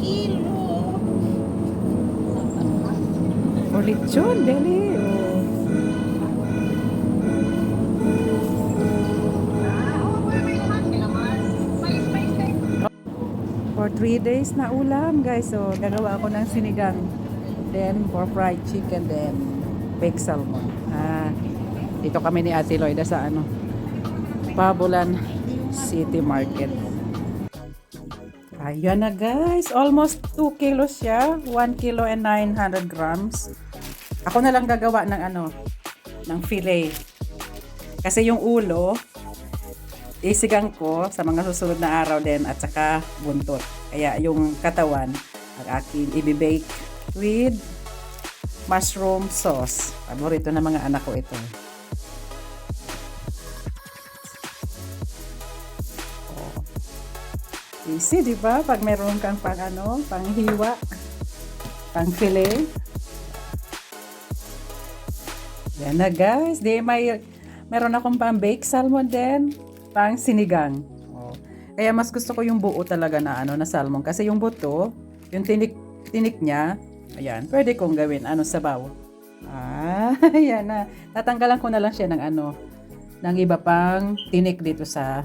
Kilo. O lechon, dali. O. For 3 days na ulam, guys. So, gagawa ako ng sinigang. Then, for fried chicken, then baked salmon. Dito kami ni Ate Loida sa Pabulan City Market. Ayan na, guys. Almost 2 kilos siya. 1 kilo and 900 grams. Ako na lang gagawa ng ng fillet. Kasi yung ulo, isigang ko sa mga susunod na araw din at saka buntot. Kaya yung katawan, ang aking i-bake with mushroom sauce. Paborito ng mga anak ko ito. Oh. Easy, di ba? Pag meron kang panghiwa, pang fillet. Yan na, guys. Meron akong pang bake salmon din. Pang sinigang. Oh. Kaya mas gusto ko yung buo talaga na na salmon kasi yung buto, yung tinik niya, ayan, pwede kong gawin sabaw. Ayan na. Tatanggalan ko na lang siya ng iba pang tinik dito sa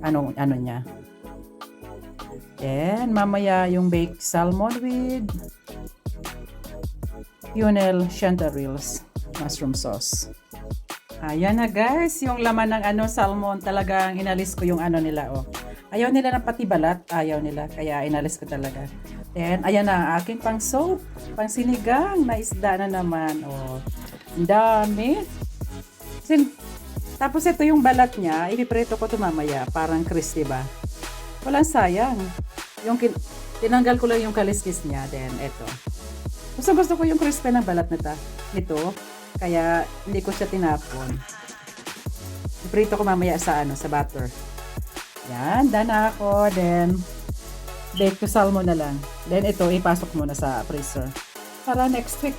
ano niya. Then mamaya yung baked salmon with Yunel chanterelles mushroom sauce. Ayan na, guys, yung laman ng salmon, talagang inalis ko yung nila, oh. Ayaw nila ng pati balat, ayaw nila, kaya inalis ko talaga. Then, ayan na, aking pang soup, pang sinigang na isda na naman, oh. Ang dami. Tapos ito yung balat niya, ipiprito ko ito mamaya, parang crispy ba? Walang sayang. Tinanggal ko lang yung kaliskis niya, then ito. Gusto ko yung crispy ng balat nito. Kaya hindi ko siya tinapon. Iprito ko mamaya sa butter. Yan, done ako. Then bake to salmon na lang. Then ito ipasok muna sa freezer. Para next week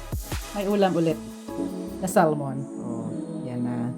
may ulam ulit na salmon. Oh, yan na.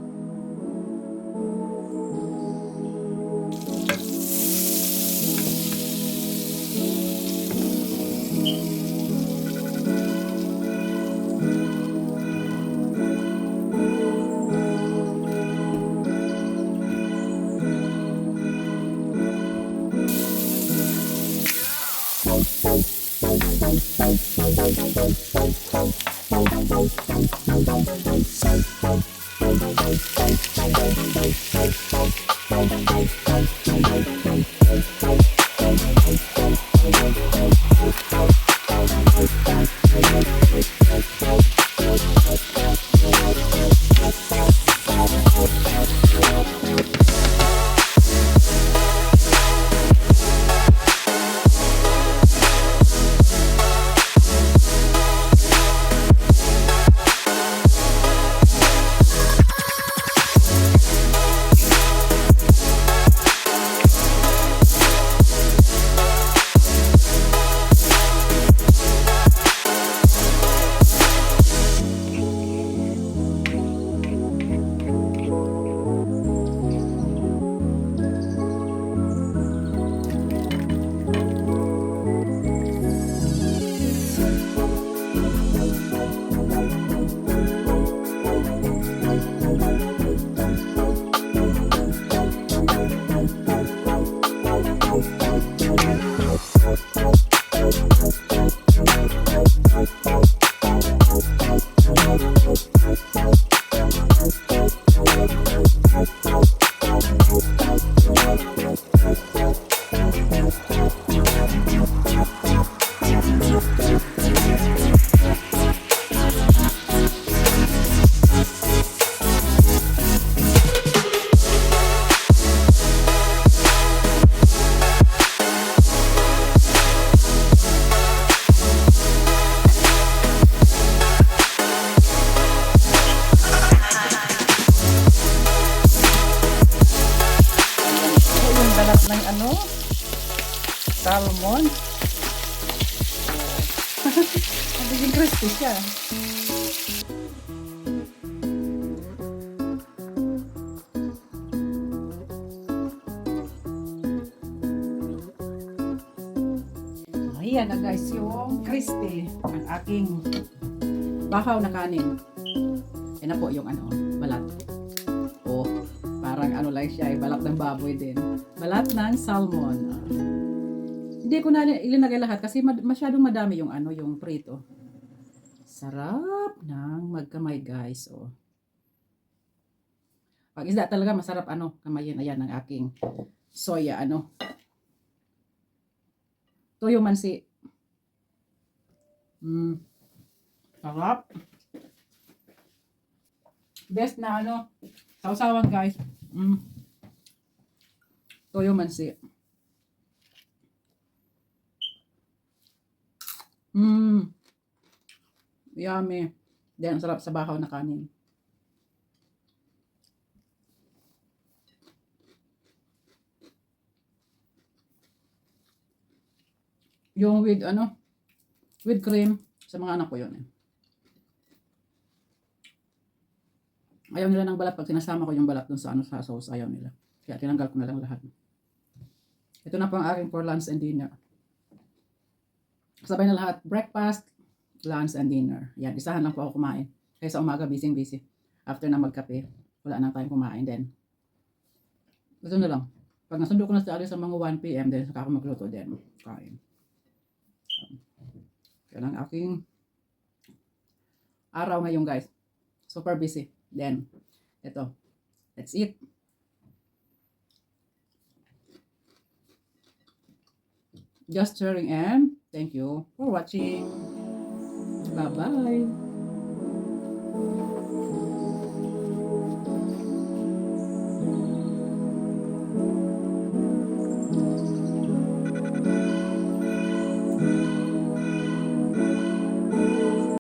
salmon. Nagiging crispy siya. Ayan na guys, yung crispy ang aking bahaw na kanin. Yan na po yung ano, balat. Oh, parang ano lang siya, balat ng baboy din. Balat ng salmon. Hindi ko na ilinagay lahat kasi masyadong madami yung ano, yung prito. Sarap ng magkamay guys. Oh. Pag isda talaga masarap ano, kamayin. Ayan ang aking soya ano. Toyo mansi. Sarap. Best na ano, sausawan guys. Toyo mansi. Yummy. Then, sarap sa bahaw na kanin. Yung with ano, with cream, sa mga anak ko yun eh. Ayaw nila ng balat pag sinasama ko yung balat dun sa ano, sa sauce, ayaw nila. Kaya tinanggal ko na lang lahat. Ito na po ang aking for lunch and dinner. Sabay na lahat, breakfast, lunch and dinner. Yan, isahan lang po ako kumain. Kaya sa umaga, busy. After na magkape, wala na tayong kumain din. Ito na lang. Pag nasundo ko na sa alis sa mga 1 p.m. then saka ako magluto din. Kain. Yan ang aking araw ngayon guys. Super busy. Then, ito. Let's eat. Just sharing and thank you for watching. Bye-bye.